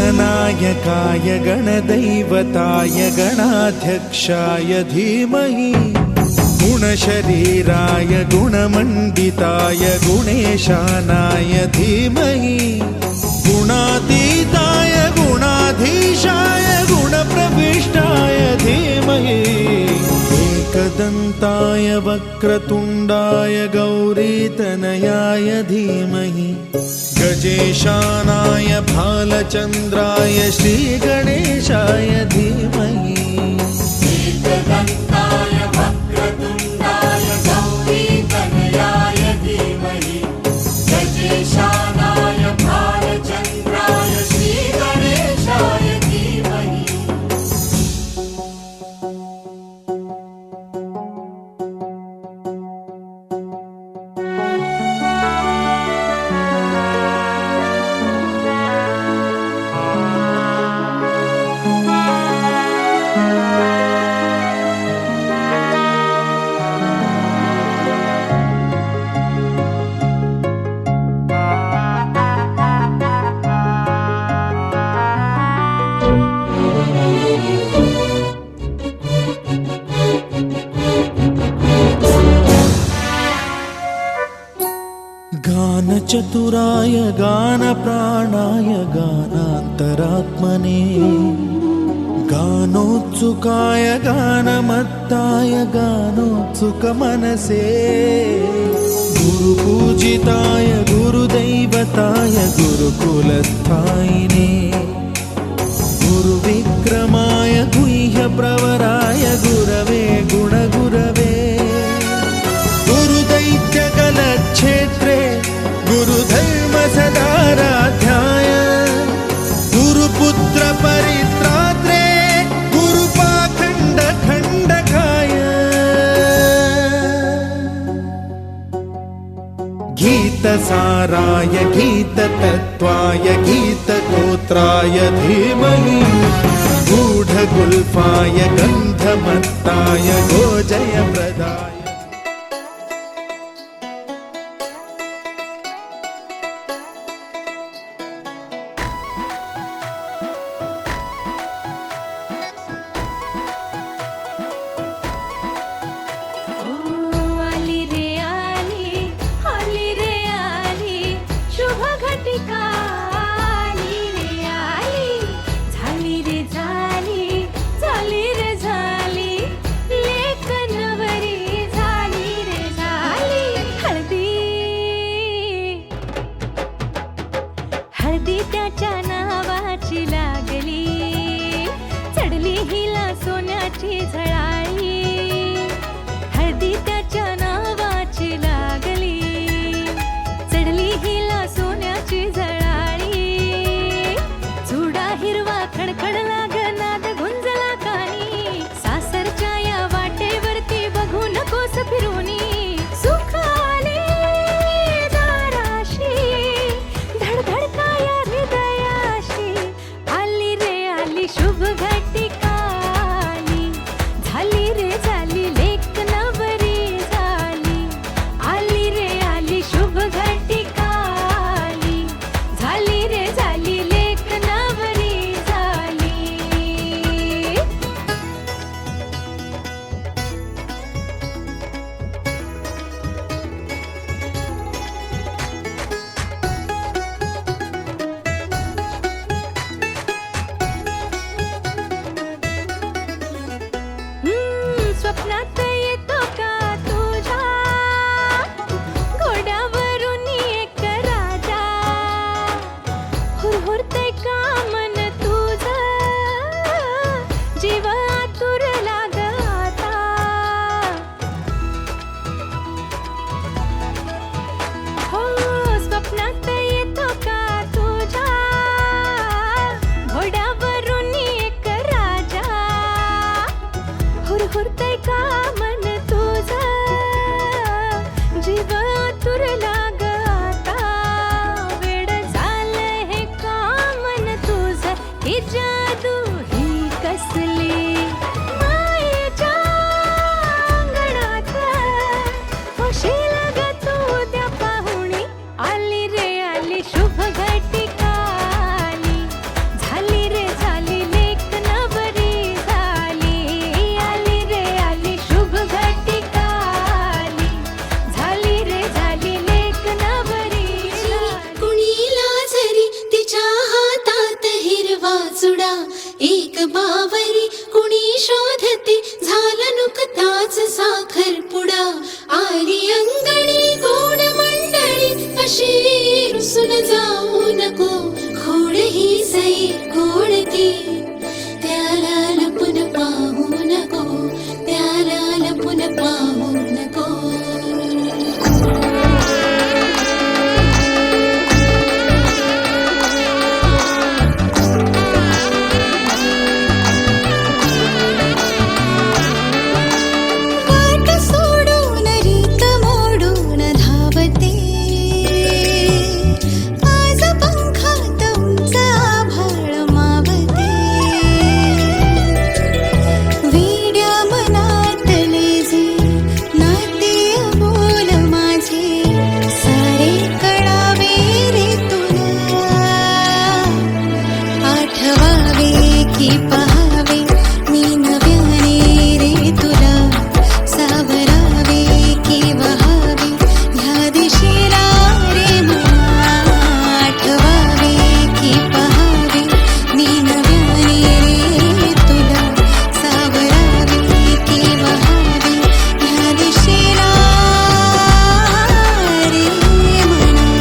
गणनायकाय गणदैवताय गणाध्यक्षाय धीमहि गुणशरीराय गुणमण्डिताय गुणेशानाय धीमहि गुणातीताय गुणाधीशाय गुणप्रविष्टाय धीमहि एकदन्ताय वक्रतुण्डाय गौरीतनयाय धीमहि गजेशानाय भालचन्द्राय श्रीगणेशाय धीमहि एकदन्ताय वक्रतुण्डाय गौरीतनयाय धीमहि गजेशानाय भालचन्द्राय श्रीगणेशाय धीमहि गानचतुराय गानप्राणाय गानान्तरात्मने गानोत्सुकाय गानमत्ताय गानोत्सुकमनसे गुरुपूजिताय गुरुदैवताय गुरुकुलस्थायिने गुरुविक्रमाय गुह्यप्रवराय गुरवे गुणगुरवे गुरुदैत्यकलक्षेत्रे गुरुधर्म सदाराध्याय गुरुपुत्र परित्रात्रे गुरुपाखण्ड खण्डकाय गीतसाराय गीततत्त्वाय गीतगोत्राय धीमहि गूढगुल्फाय गन्ध प्रमत्ताय गो जयप्रदाय आली रे आली शुभ घटिका आली रे आली झाली रे झाली रे झाली लेक नवरी झाली रे झाली हळदी त्याच्या नावाची लागली चढली हिला सोन्याची झळाळी हळदी त्याच्या नावाची लागली चढली हिला सोन्याची झळाळी चुडा हिरवा खडखडला नाद गुंजला कानी सासरच्या या वाटेवरती बघू नकोस फिरूनी सुख आले दाराशी धडधडका या हृदयाशी आली रे आली शुभ घटिका आली झाली रे झाली लेक नवरी झाली आली रे आली शुभ घटिका आली झाली रे झाली लेक नवरी झाली स्वप्नात येतो का तुझ्या घोड्यावरून एक राजा हुरहुरतंय का मन तुझं जीव आतुरला ग आता हो स्वप्नात येतो का तुझ्या घोड्यावरून एक राजा हुरहुरतंय का मन तुझं जीव आतुरला ग आता वेड झालंय हे का मन तुझं ही जादू ही कसली मायेच्या अंगणात होशील ग तू त्या पाहुणी आली रे आली शुभ घटिका आली झाली रे झाली लेक नवरी झाली आली रे आली शुभ घटिका आली झाली रे झाली लेक नवरी झाली. कुणीला जरी तिच्या हातात हिरवा चुडा एक बावरी कुणी शोधते झाला नुकताच साखर पुडा आली अंगणी गोड मंडळी अशी रुसून जाऊ नको खोड ही सई गोडती त्याला लपून पाहू नको त्याला लपून पाहू नको वाट सोडून रीत मोडून धावते आज पंखात उंच आभाळ मावते वेड्या मनातले जे नाते बोल माझे सारे कळावे रे तुला आठवावे की पहावे मी नव्याने रे तुला सावरावे की वहावे ह्या दिशेला रे मना आठवावे की पहावे मी नव्याने रे तुला सावरावे की वहावे ह्या दिशेला रे मना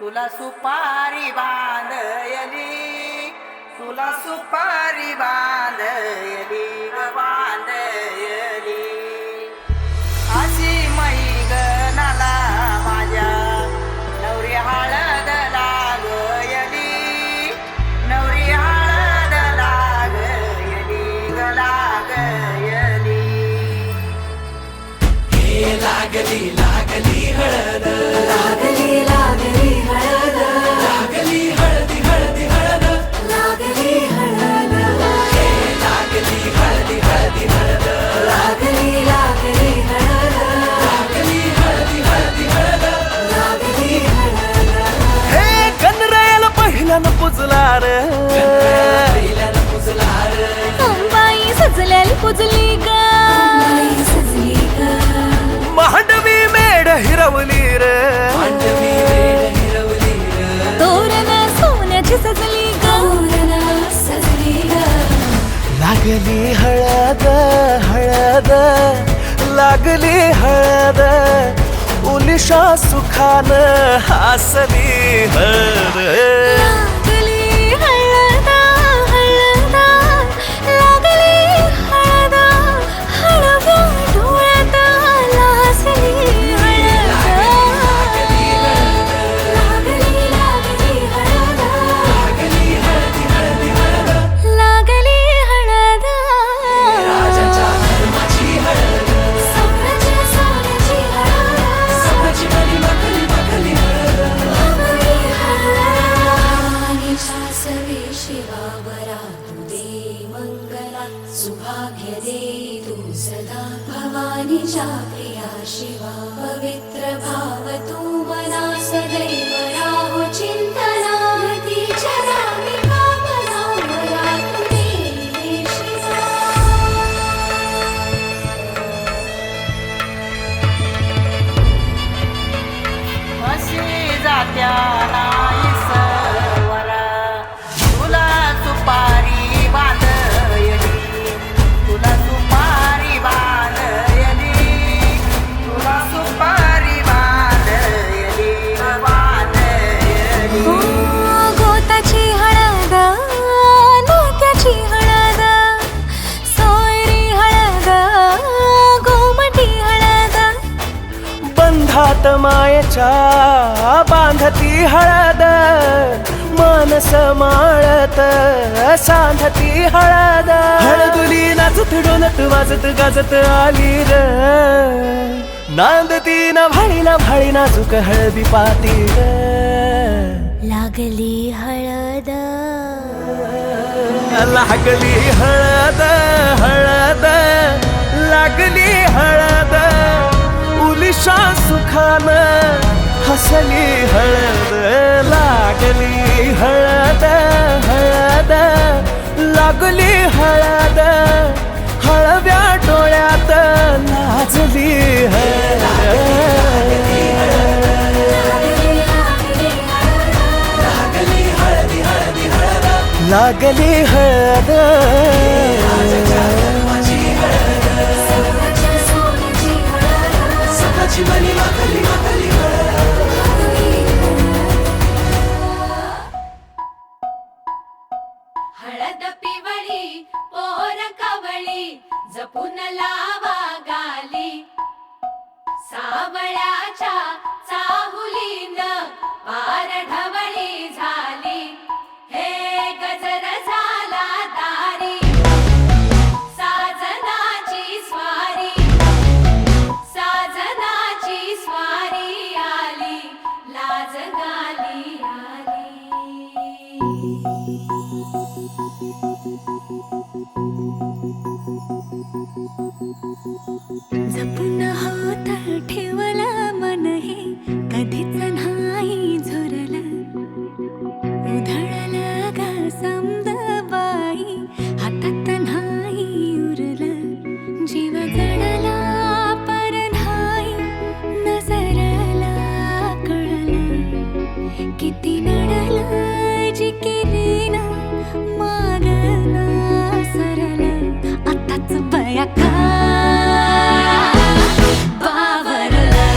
तुला सुपारी बांधयली, तुला सुपारी बांधयली ग बांधयली. अशी मैगनाला माझ्या नवरी हळद लागयली, नवरी हळद लागयली ग लागयली. हे लागली लागली हळद, लागली लागली हळद, लागली हळदी हळदी हळद, लागली हळद. हे लागली हळदी हळदी हळद, लागली लागली हळद, लागली हळदी हळदी हळद, लागली हळद. हे गणरायाला पहिल्यानं पुजला रे, पहिल्यानं पुजला रे, अंबाई सजल्याल पुजली ग, बाई सजली ग, मांडवी मेढ हिरवली रे, मांडवी वेळ हिरवली रे, तोरण सोन्याची सजली ग, तोरण सजली ग. लागली हळद हळद, लागली हळद, उलिशा सुखान हसली हळद. लागली हळद हळद, लागली हळद, हळव्या डोळ्यात लाजली हळद. लागली लागली हळद, लागली हळदी हळदी हळद, लागली हळद. राजाच्या धर्माची हळद, सोन्याची सोन्याची हळद, सोन्याची मणी मखली मखली हळद, लागली हळद. भवानीच्या सवे शिवावरा तू दे मंगला, सुभाग्य दे तू सदा. भवानीच्या प्रिया शिवा पवित्र भाव तू मना, सदैव राहो चिंतना. तीच्या नामी कामना मला तू दे शिवा. म्हशी जात्या नाही सवर, तुला सुपारी बांधयली, तुला सुपारी बांधयली, तुला सुपारी बांधयली ग बांधयली. गोताची हळद, नात्याची हळद, सोयरी हळद, गोमटी हळद, बंधात मायेच्या बांधती हळद, मानस माळत सांधती हळद. हळदुली नाचत डोलत वाजत गाजत आली र, नांदती ना भाळी नाजूक हळदी पाती र. लागली हळद, लागली हळद हळद, लागली हळद, उलिशा सुखान हसली हळद. लागली हळद हळद, लागली हळद, हळव्या डोळ्यात लाजली हळद. लागली हळदी हळदी हळद, लागली हळद. धर्माची हळद, सोन्याची सोन्याची हळद, सोन्याची मणी मखली मखली हळद, लागली हळद पिवळी पोर कवळी जपून लावा गाली, सावळ्याच्या चाहुलीन पार ढवळी झाली. हे गजर झाला दारी, साजनाची स्वारी, साजनाची स्वारी आली, लाज गाली आली. जपून होत ठेवलं मन हे कधीच नाही झुरलं, उधळलं ग समद बाई हातात नाही उरलं, जीव जडला पर नाही नजरला कळलं, किती नडलं जिकिरीना मागना सरलं, आताच बया का बावरलं.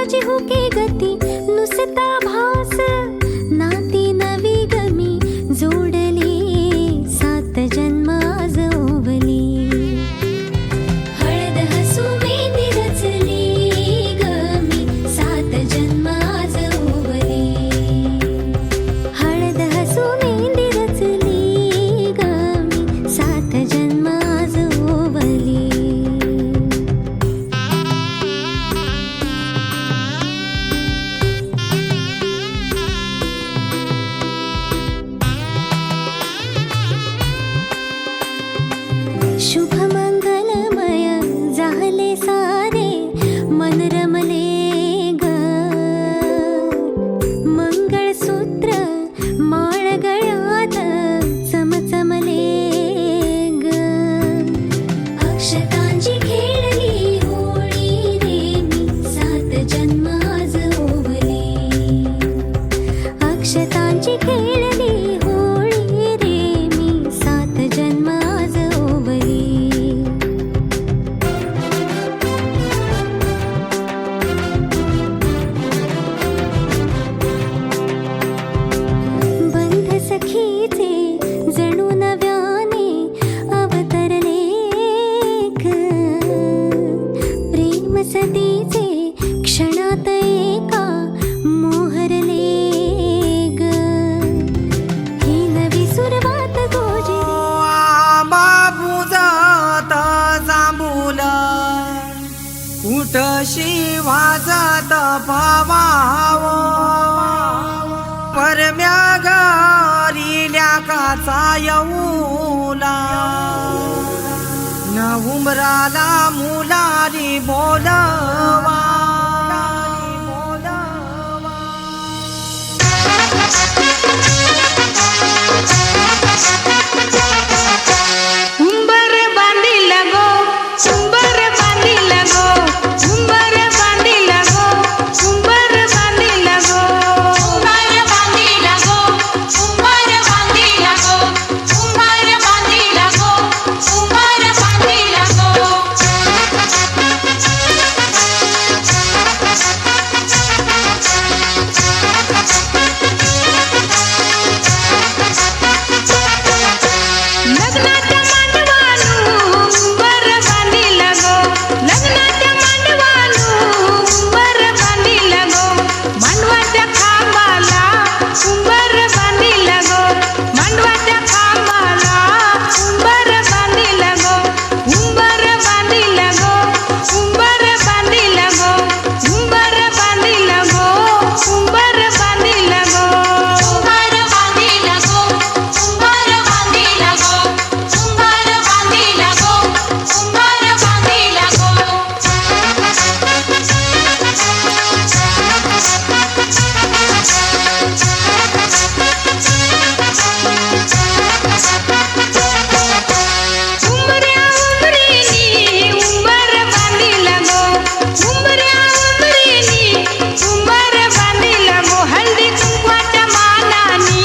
माझी हुके गती नुसता भास नाती नवी गमी जोडली सात जन्म आज ओवली हळद हसू मेहंदी रचली गमी सात जन्म आज ओवली हळद हसू मेहंदी रचली गमी सात जन्म आज ओवली शुभ मंगलमय झाले सारे मन रमले ग मंगळसूत्र माळ गळ्यात चमचमले ग अक्षतांची खेळली होळी रे मी सात जन्म आज ओवली अक्षतांची खेळली होळी रे मी सात जन्म आज ओवली बंध सखीचे जणू नव्याने अवतरले ग प्रेम सदीचे क्षणात एका मोहरले ग ही नवी सुरवात गोजी बाबू जात जांभूल कुठशी वाजत पावाव परम्या घरील्या काचा येऊला न उमराला मुलारी बोलवा उंबर बांधिल गो उंबर बांधिल गो उंबर बांधिल गो उंबर बांधिल गो उंबर बांधिल गो उंबर बांधिल गो उंबर बांधिल गो उंबर बांधिल गो लग्नाच्या मांडवानू उंबर बांधिल गो लग्नाच्या मांडवानू उंबर बांधिल गो मांडवाच्या खांबाला उंबर बांधिल गो मांडवाच्या खांबाला उंबर बांधिल गो उंबर बांधिल गो उंबर बांधिल गो उंबर बांधिल गो उंबर बांधिल गो उंबर बांधिल गो उंबर बांधिल गो उंबर बांधिल गो उंबर बांधिल उंबऱ्या उंबरीनी उंबर बांधिल गो उंबऱ्या उंबरीनी उंबर बांधिल गो हळदी कुंकवाच्या मानानी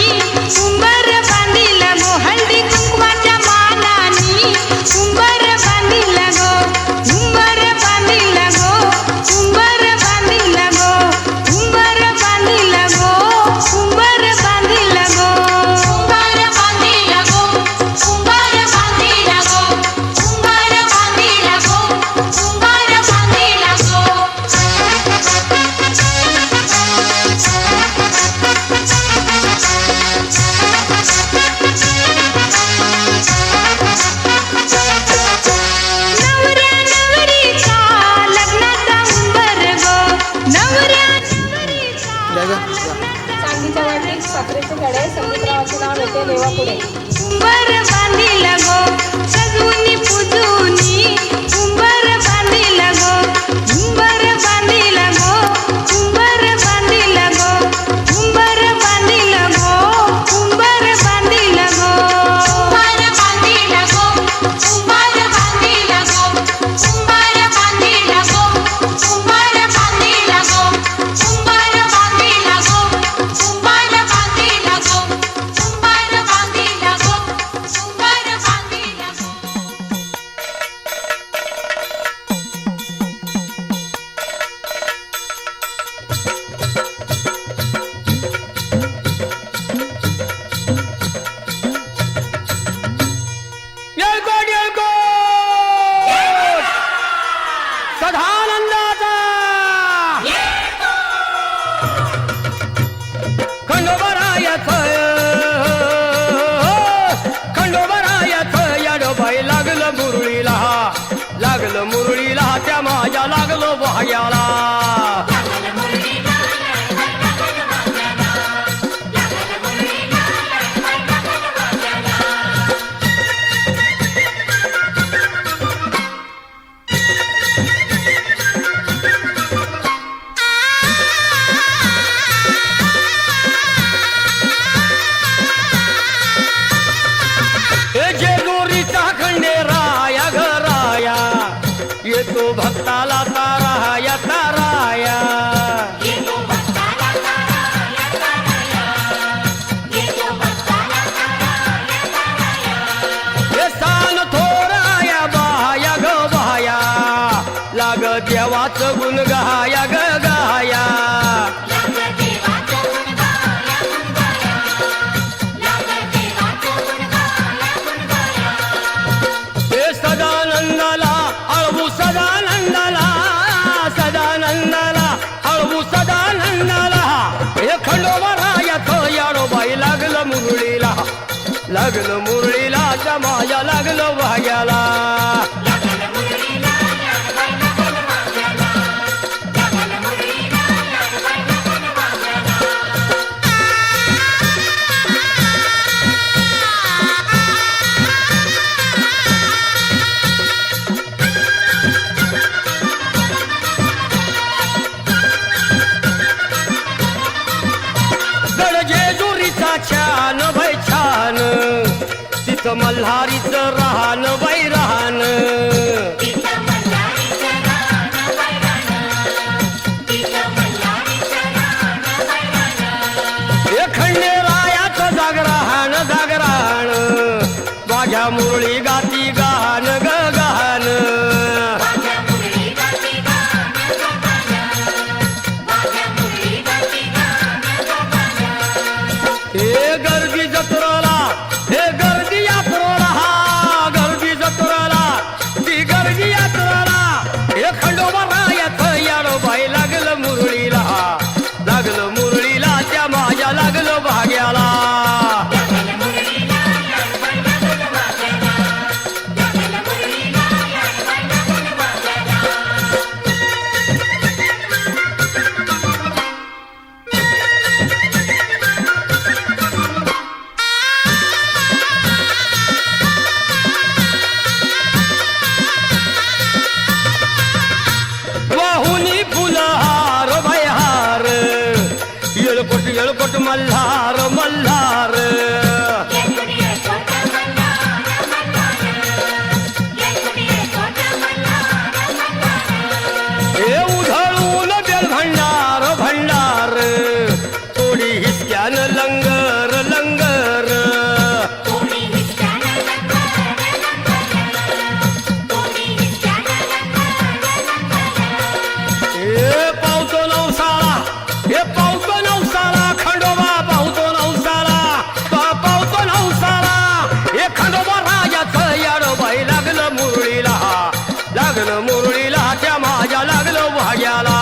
उंबर बांधिल गो हळदी कुंकवाच्या मानानी उंबर बांधिल गो उंबर बांधिल गो उंबर बांधिल गो उंबर बांधिल गो उंबर बांधिल गो उंबर बांधिल गो उंबर बांधिल गो उंबर बांधिल गो उंबर बांधिल नवऱ्या नवरीचा लग्नाचा उंबर गो नवऱ्या चांदीच्या वाटीत साखरेचे कडे संगीतरावाचे नाव येते देवापुढे उंबर बांधिल गो सजूनी पुजूनी उंबर बांधिल गो उंबर बांधिल गो उंबर बांधिल गो उंबर बांधिल गो उंबर बांधिल गो उंबर बांधिल गो उंबर बांधिल गो उंबर बांधिल गो उंबर बांधिल गो उंबर बांधिल गो उंबर बांधिल गो उंबर बांधिल गो उंबर बांधिल लागलो भाग्याला जेजुरीचा खंडेराया घराया येतो भक्ताला ताराया ताराया हे सान थोराया बाया ग बाया लाग देवाचं गुण गाया ग गाया सदानंदाला अळवू सदानंदाला सदानंदाला अळवू सदानंदाला हे खंडोबा रायाचं याडोबाई लागलं मुरळीला जमाया लागलं भाग्याला जेजुरीचा छान बाई छान तिथं मल्हारीचं राहण बाई राहण हे खंडेरायाचं जागरण जागरण माझ्या मुरळी गाती गान ग गान हे गर्दी जत्रेला हे गर्दी यात्रेला गर्दी जत्रेला ती गर्दी यात्रेला हे खंडोबा रायाचं याडोबाई लागलं मुरळीला त्या माझ्या लागलं भाग्याला येळकोट मल्हार मल्हार हे उधळून बेल भंडार भंडार थोडी हिसक्यान लंगर लंगर हे पावतो नवसाळा हे पावतो नवसाला खंडोबा पावतो नवसाला पावतो नवसाला हे खंडोबा राजाचं याडोबाई लागलं मुरळीला त्या माझ्या लागलं भाग्याला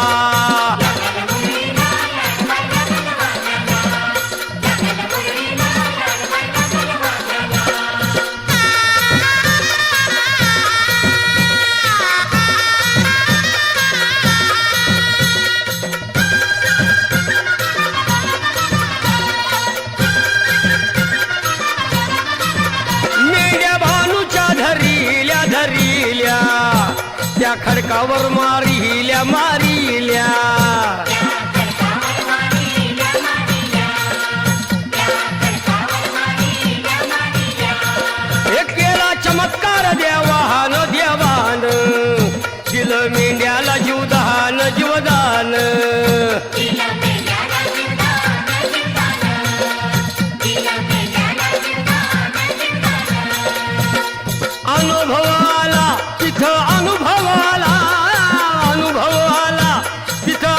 धरिल्या त्या खडकावर मारिल्या मारिल्या हे केला चमत्कार देवान देवान दिलं मेंढ्याला जीवदान जीवदान अनुभवाला तिथं अनुभवाला तिथं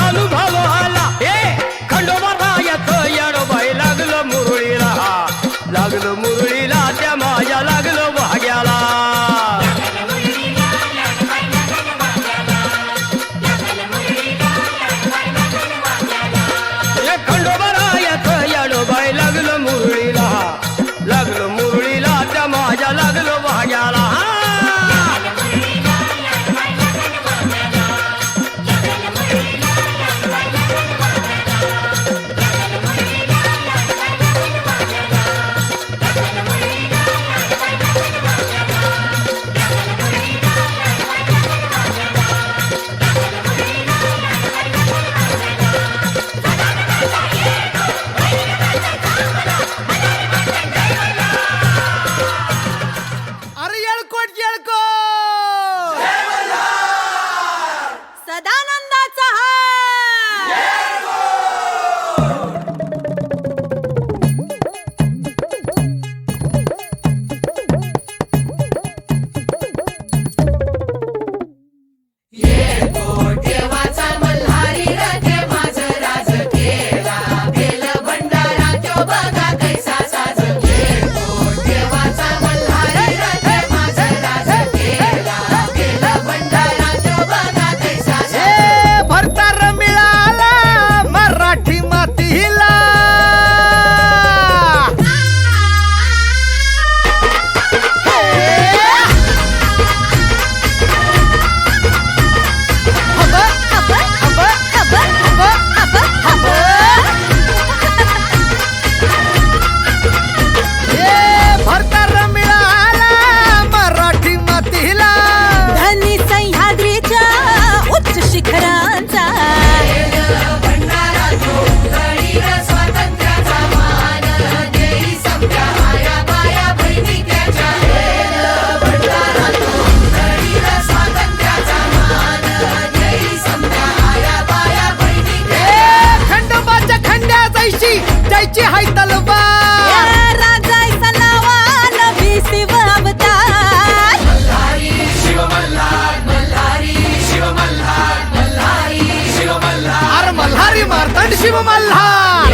हरी मार्तंड शिव मल्हार.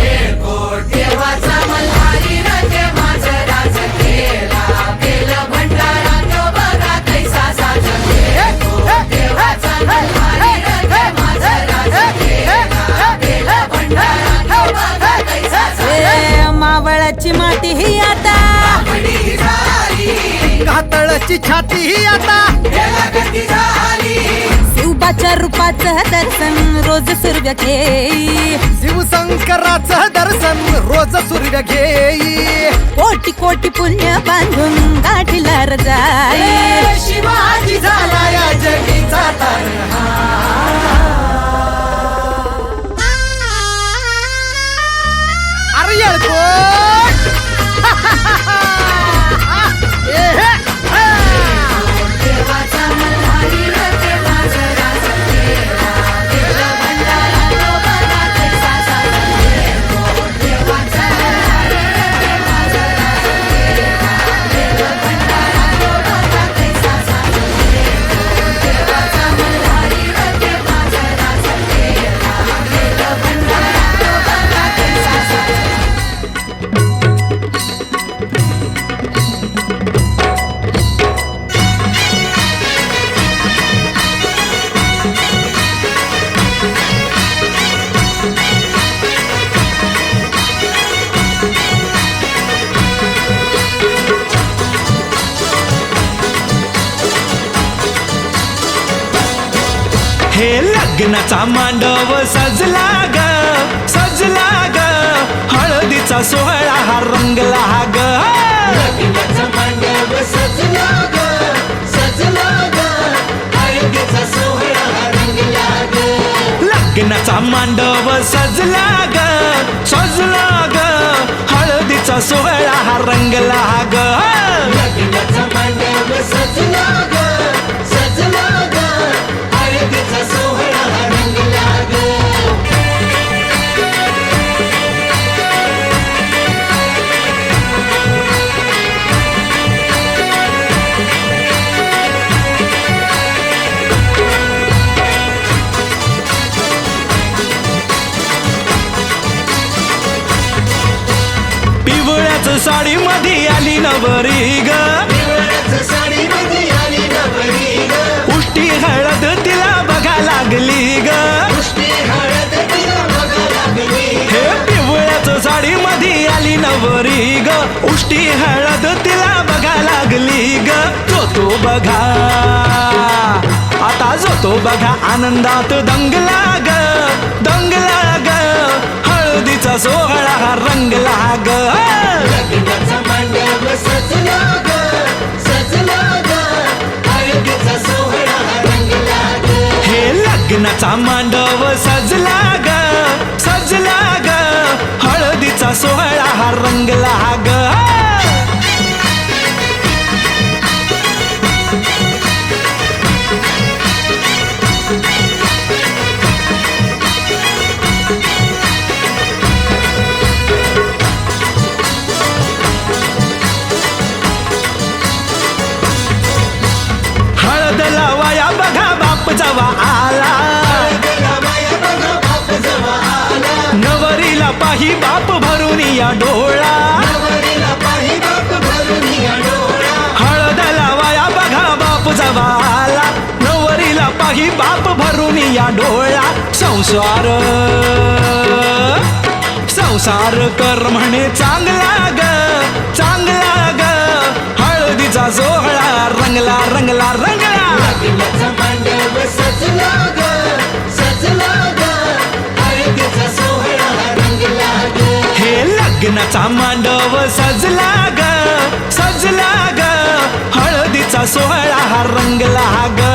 देवाचा मल्हारी रथे माझं राज केला केलं भंडारा तो बघा कैसा साजा देवाचा मल्हारी रथे माझं राज केला केलं भंडारा तो बघा कैसा साजा मावळाची माती ही आता आपली झाली कातळची छाती ही आता याला गती झाली शिवबाच्या रूपाचं दर्शन रोज सूर्य घेई शिवशंकराचं दर्शन रोज सूर्य घेई. कोटी कोटी पुण्य बांधून गाठीला जाई. शिवाजी झाला या जगीचा अरे येळकोट. देवाचा मल्हारी रथे माझं राज केला केलं भंडारा तो बघा कैसा साजा देवाचा मल्हारी रथे माझं राज केला केलं भंडारा तो बघा कैसा साजा देवाचा मल्हारी रथे माझं राज केला केलं भंडारा तो बघा कैसा साजा. हे लग्नाचा मांडव सजला ग सजला ग हळदीचा सोहळा हा रंगला ग. लग्नाचा मांडव सजला ग सजला ग हळदीचा सोहळा रंगला ग लग्नाचा मांडव सजला ग सजला ग हळदीचा सोहळा हा रंगला ग. लग्नाचा मांडव सजला ग सजला ग हळदीचा सोहळा रंगला ग पिवळ्याच साडी मध्ये आली नवरी ग साडीमध्ये आली नवरी ग उष्टी हळद तिला बघा लागली ग. पुष्टी हळद तिला बघा लागली हे पिवळ्याच साडी मध्ये आली नवरी ग उष्टी हळद तिला बघा लागली ग. जो बघा आता जो बघा आनंदात दंगला ग दंगला ग हळदीचा सोहळा हा रंगला ग. लग्नाचा मांडव सजला ग सजला ग हळदीचा सोहळा रंगला ग हे लग्नाचा मांडव सजला ग सजला ग हळदीचा सोहळा हा रंगला ग. हळद लावाया बघा बाप जवा आला नवरीला पाही बाप भरून या डोळा. हळद लावाया बघा बाप जवा आला नवरीला पाही बाप भरून या डोळा. संसार संसार कर म्हणे चांगला ग चांगला ग हळदीचा सोहळा रंगला रंगला रंगला. लग्नाचा मांडव सजला ग सजला ग हळदीचा सोहळा रंगला ग हे लग्नाचा मांडव सजला ग सजला ग हळदीचा सोहळा हा रंगला ग.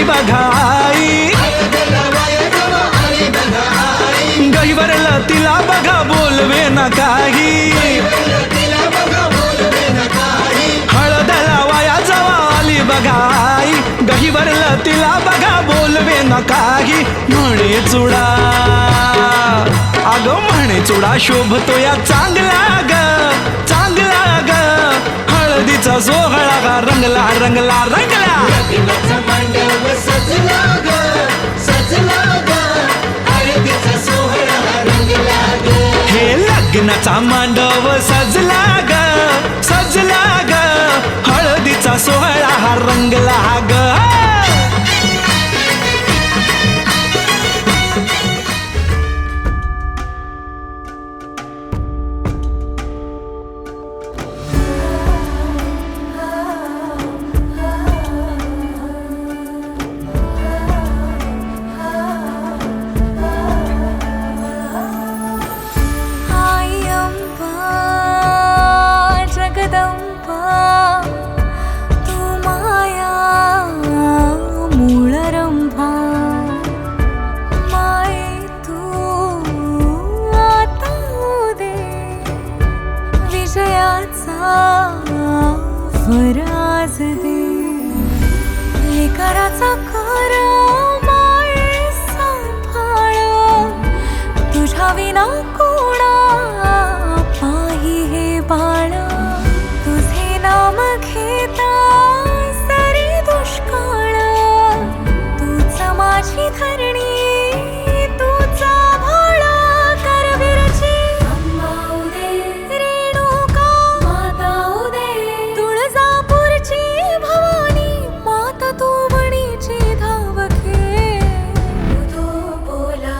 बघाई गहिवरला तिला बघा बोलवे ना काही आई गहीवरलं तिला बघा बोलवे न काही म्हणे चुडा अगं म्हणे चुडा शोभतो या चांगला ग चांगला ग हळदीचा सोहळा गा रंगला रंगला रंगला लग्नाचा मांडव सजला ग सजला ग हळदीचा सोहळा रंगला ग हे लग्नाचा मांडव सजला ग सजला ग हळदीचा सोहळा हा रंगला ग आई अंबा जगदंबा तू माया मूळ रंभा माये तू आता दे विजयाचा वराज दे लेकराचा कर माये सांभाळ तुझ्या विना कोणा पाही हे बाळ तुझे नाम घेता सरी दुष्काळ तूच माझी धरणी तुझा भाळ करवीरची अंबा उदे रेणुका माता उदे तुळजापूरची भवानी माता तू वणीची धावखे उदो बोला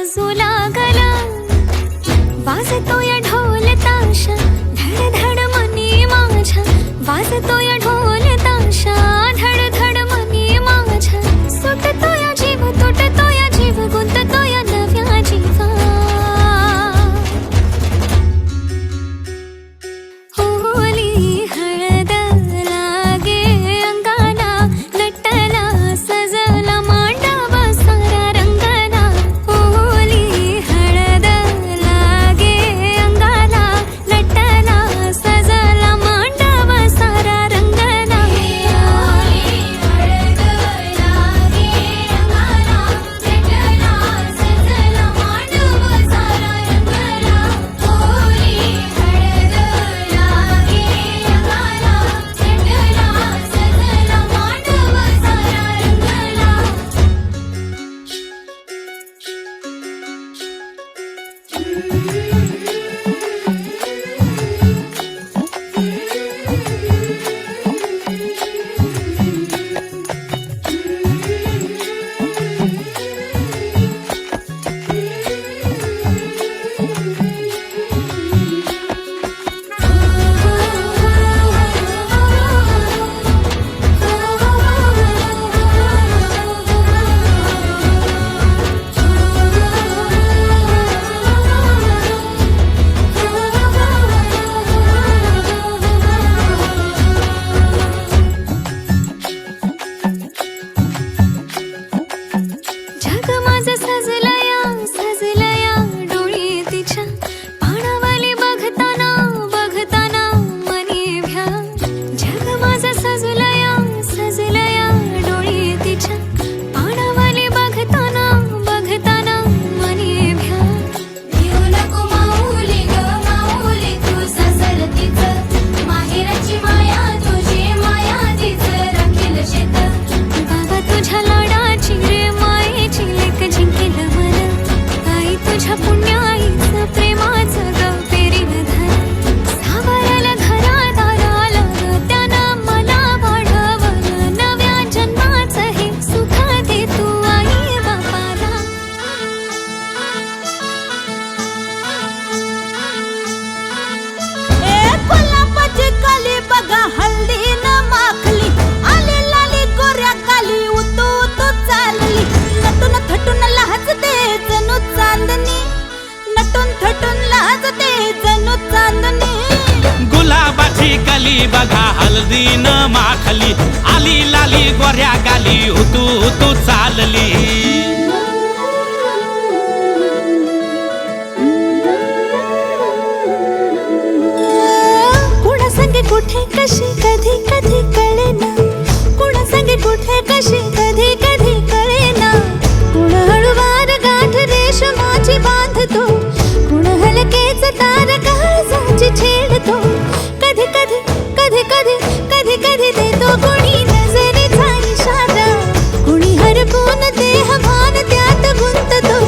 वाजू लागला वाजतोय ढोल ताशा धड धड मनी माझ्या वाजतोय ढोल ताशा धड धड मनी माझ्या सुटतोय जीव तुटतोय जीव गुंततोय नव्या जीवा होली हळद लागे अंगाला नटला सजला मांडव सारा रंगाला होली हळद लागे अंगाला नटला सजला मांडव सारा रंगाला होली हळद लागे अंगाला नटला सजला मांडव सारा रंगाला होली हळद लागे अंगाला नटला सजला मांडव सारा रंगाला जग माझं सजलया डोळी तिच्या पाणावाली बघताना बघताना मनी भ्या जग माझं सजलया डोळी तिच्या पाणावाली बघताना बघताना मनी भ्या भिऊ नको माऊली ग माऊली तू सजलतीच माहेराची माया तुझी माया तीच राखील शेत बाबा तुझ्या लाडाची रे मायेची लेक जिंकेल मन आई तुझ्या पुण्याईचं प्रेमाचं ग पेरीन धन सावरलं घरादाराला त्यानं मला वाढवलं नव्या जन्माचं हे सुख दे तू आई बापाला कोल्हापूरची कली बघा हल्दी न माखली आली लाली गोऱ्या काली उतू उतू चालली नटून थटून लाजते जणू चांदणी नटून थटून लाजते जणू चांदणी गुलाबाची कली बघा हळदी न माखली आली लाली गोऱ्या गाली उतू उतू चालली कुणा संगे कुठे कशी कधी कधी कळेना कुणा संगे कुठे कशी कधी कधी कळेना कुण हळूवार गाठ रेशमाची बांधतो कुण हलकेच तार काळजाची छेडतो कधी कधी कधी कधी कधी कधी देतो कोणी नजरेचा इशारा कुणी हरपून देह भान त्यात गुंततो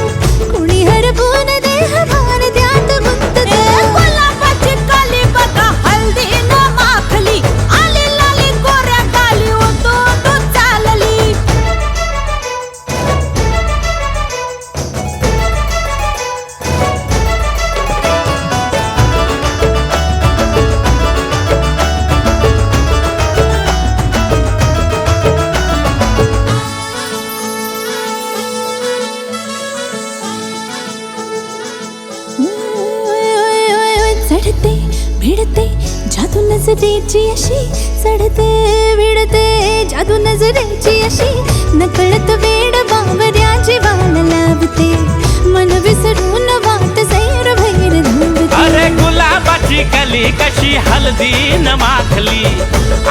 कुणी हरपून देह भान त्यात गुंततो कोल्हापूरची कली बघा हल्दी न माखली आली लाली गोऱ्या काली उतू उतू चालली चढते भिडते जादू नजरेची अशी चढते भिडते जादू नजरेची अशी नकळत वेड बावऱ्या जीवाला लाभते मन विसरून वाट सैर भैर धावते अरे गुलाबाची कली कशी हळदी न माखली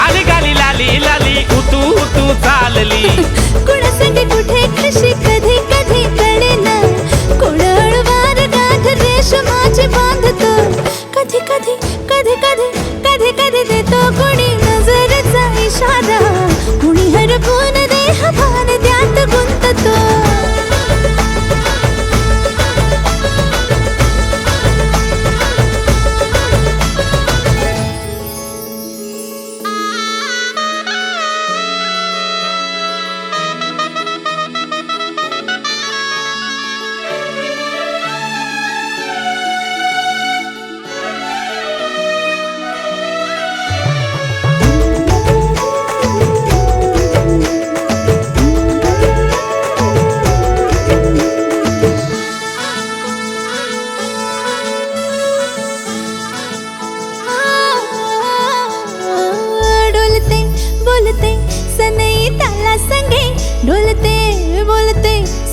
आली गाली लाली लाली उतू उतू चालली कुणा संगे कुठे कशी कधी कधी कळेना कुण हळूवार गाठ रेशमाची बांधतो कधी कधी कधी कधी कधी कधी देतो कोणी नजरेचा इशारा कुणी हरपून देह भान त्यात गुंततो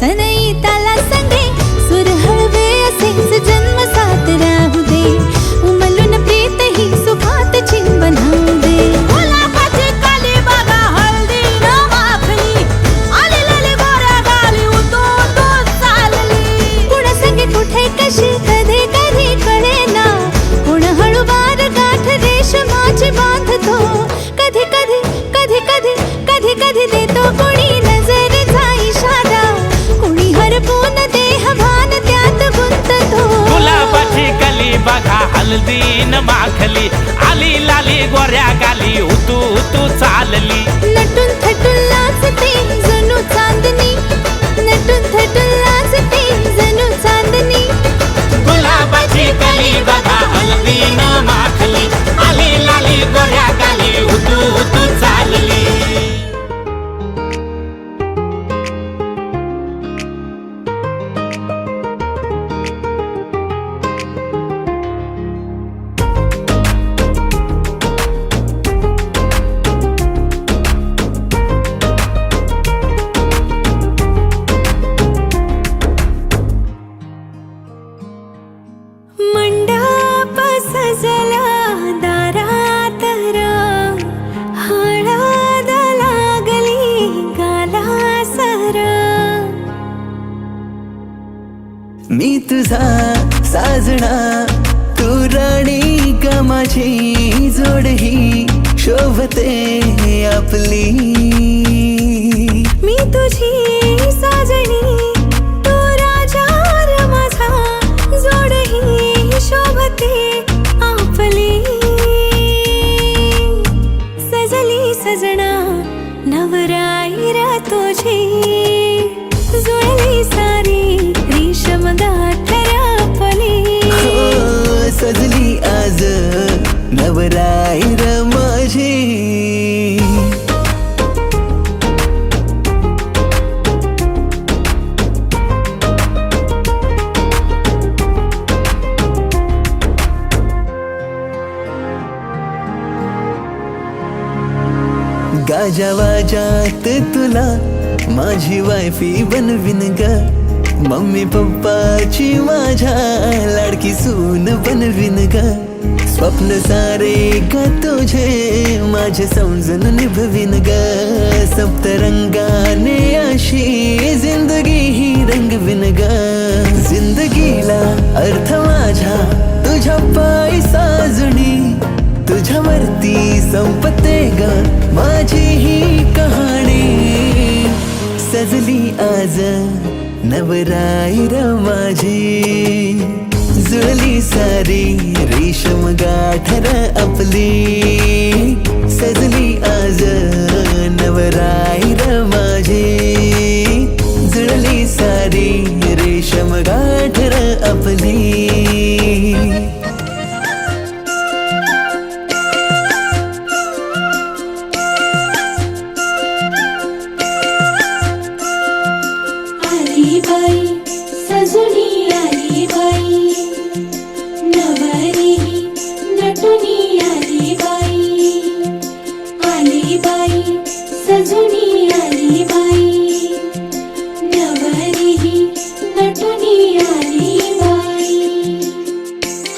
सनई ताला संगे सुर हळवे असेच जन्म साथ राहू दे उमलून प्रीत ही सुखात चिंबन होऊ दे गुलाबाची काली बघा हळदी न माखली आली लाली गोऱ्या गाली उतू तू चालली कुणा संगे कुठे कशी कधी कधी कळेना कुण हळूवार गाठ रेशमाची बांधतो कधी कधी कधी कधी कधी कधी देतो कोणी नजरेचा इशारा कोणी हरपून देह भान त्यात गुंततो गुलाबाची कली बघा हल्दी न माखली आली लाली गोऱ्या गाली उतू उतू चालली नटून थटून लाजते जणू चांदणी नटून थटून लाजते जणू चांदणी गुलाबाची कली बघा हल्दी न माखली आली लाली गोऱ्या गाली उतू उतू चालली मंडप सजला दारात राम हळद लागली गाला सरा मी तुझा साजना तू राणी का माझी जोड ही शोभते आपली मी तुझी साजणी तू राजा र माझा जोड ही शोभते आपली सजली सजना नवराई र तुझी जुळली सारी रेशम गाठर आपली हो सजली आज नवराई र माझी गाजावाजात तुला माझी वायफी बनविन ग मम्मी पप्पाची माझ्या लाडकी सून बनविन ग स्वप्न सारे ग तुझे माझे समजून निभविन ग सप्तरंगाने अशी जिंदगी ही रंगविन ग जिंदगीला अर्थ माझ्या तुझ्या पायी साजणी तुझ्यावरती संपते ग माझी ही कहाणी सजली आज नवराई र माझी जुळली सारी रेशम गाठर आपली सजली आज नवराई र माझी जुळली सारी रेशम गाठर आपली आली बाई सजुनी आली बाई नवरी नटुनी आली बाई सजुनी आली बाई नवरी नटुनी आली बाई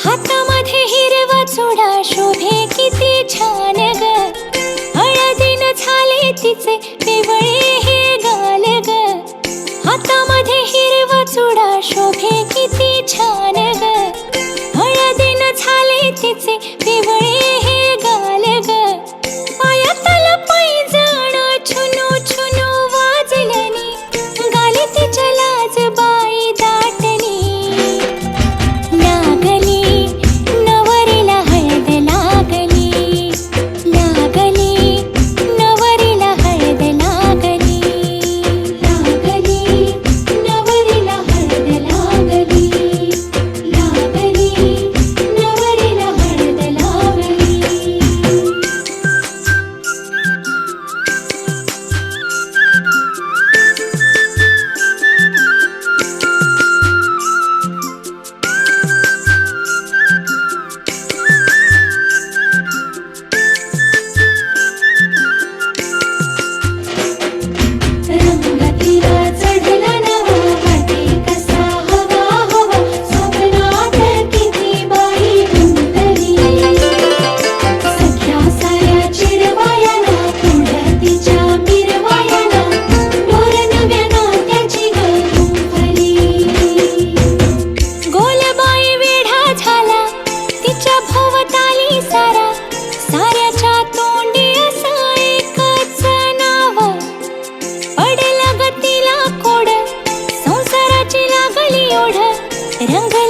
हातामध्ये हिरवा चुडा शोभे किती छान ग हळदीन झाले तिचे पिवळे हे गाल ग हातामध्ये हिरवा चुडा शोभे किती छान ग हळदीन झाले तिचे पिवळे हे गाल ग पायातल पैंजण छुनू छुनू वाजलनी गाली तिच्या लाज बाई दाटणी लागली नवरीला हळद लागली नवरीला हळद रंग